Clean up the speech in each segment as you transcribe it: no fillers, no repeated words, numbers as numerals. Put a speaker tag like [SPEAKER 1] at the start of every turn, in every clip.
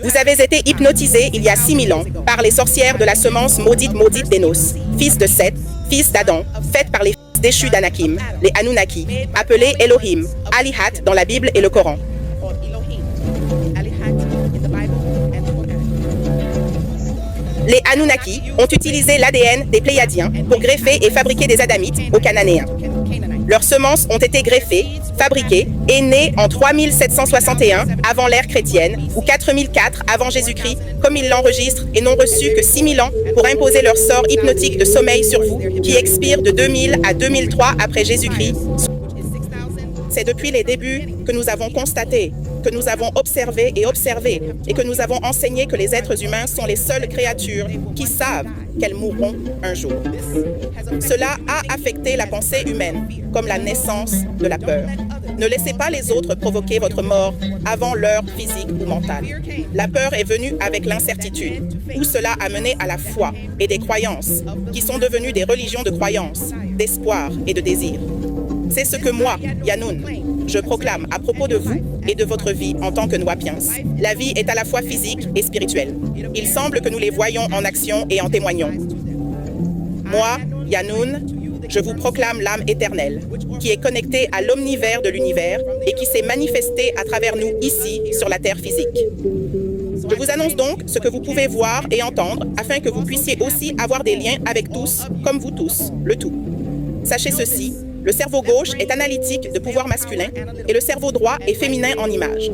[SPEAKER 1] Vous avez été hypnotisés il y a 6000 ans par les sorcières de la semence maudite d'Énos, fils de Seth, fils d'Adam, faites par les fils déchus d'Anakim, les Anunnaki, appelés Elohim, Alihat dans la Bible et le Coran. Les Anunnaki ont utilisé l'ADN des Pléiadiens pour greffer et fabriquer des Adamites aux Cananéens. Leurs semences ont été greffées, fabriquées et nées en 3761 avant l'ère chrétienne ou 4004 avant Jésus-Christ, comme ils l'enregistrent, et n'ont reçu que 6000 ans pour imposer leur sort hypnotique de sommeil sur vous, qui expire de 2000 à 2003 après Jésus-Christ. C'est depuis les débuts que nous avons constaté, que nous avons observé et que nous avons enseigné que les êtres humains sont les seules créatures qui savent qu'elles mourront un jour. Cela a affecté la pensée humaine, comme la naissance de la peur. Ne laissez pas les autres provoquer votre mort avant l'heure physique ou mentale. La peur est venue avec l'incertitude, où cela a mené à la foi et des croyances, qui sont devenues des religions de croyance, d'espoir et de désir. C'est ce que moi, Yanoun, je proclame à propos de vous et de votre vie en tant que Nwapiens. La vie est à la fois physique et spirituelle. Il semble que nous les voyons en action et en témoignons. Moi, Yanoun, je vous proclame l'âme éternelle, qui est connectée à l'omnivers de l'univers et qui s'est manifestée à travers nous ici, sur la terre physique. Je vous annonce donc ce que vous pouvez voir et entendre afin que vous puissiez aussi avoir des liens avec tous, comme vous tous, le tout. Sachez ceci. Le cerveau gauche est analytique de pouvoir masculin et le cerveau droit est féminin en image.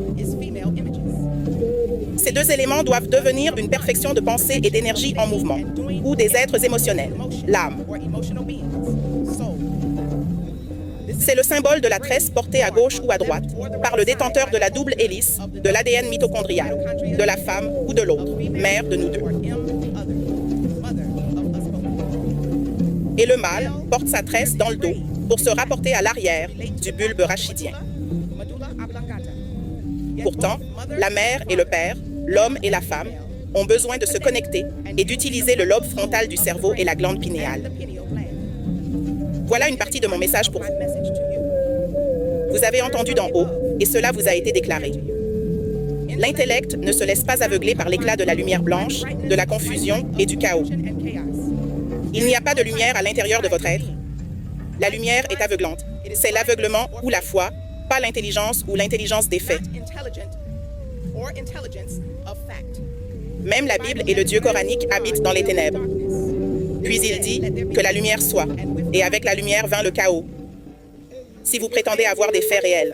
[SPEAKER 1] Ces deux éléments doivent devenir une perfection de pensée et d'énergie en mouvement, ou des êtres émotionnels, l'âme. C'est le symbole de la tresse portée à gauche ou à droite par le détenteur de la double hélice de l'ADN mitochondrial, de la femme ou de l'autre, mère de nous deux. Et le mâle porte sa tresse dans le dos pour se rapporter à l'arrière du bulbe rachidien. Pourtant, la mère et le père, l'homme et la femme, ont besoin de se connecter et d'utiliser le lobe frontal du cerveau et la glande pinéale. Voilà une partie de mon message pour vous. Vous avez entendu d'en haut, et cela vous a été déclaré. L'intellect ne se laisse pas aveugler par l'éclat de la lumière blanche, de la confusion et du chaos. Il n'y a pas de lumière à l'intérieur de votre être. La lumière est aveuglante. C'est l'aveuglement ou la foi, pas l'intelligence ou l'intelligence des faits. Même la Bible et le Dieu coranique habitent dans les ténèbres. Puis il dit que la lumière soit, et avec la lumière vint le chaos. Si vous prétendez avoir des faits réels.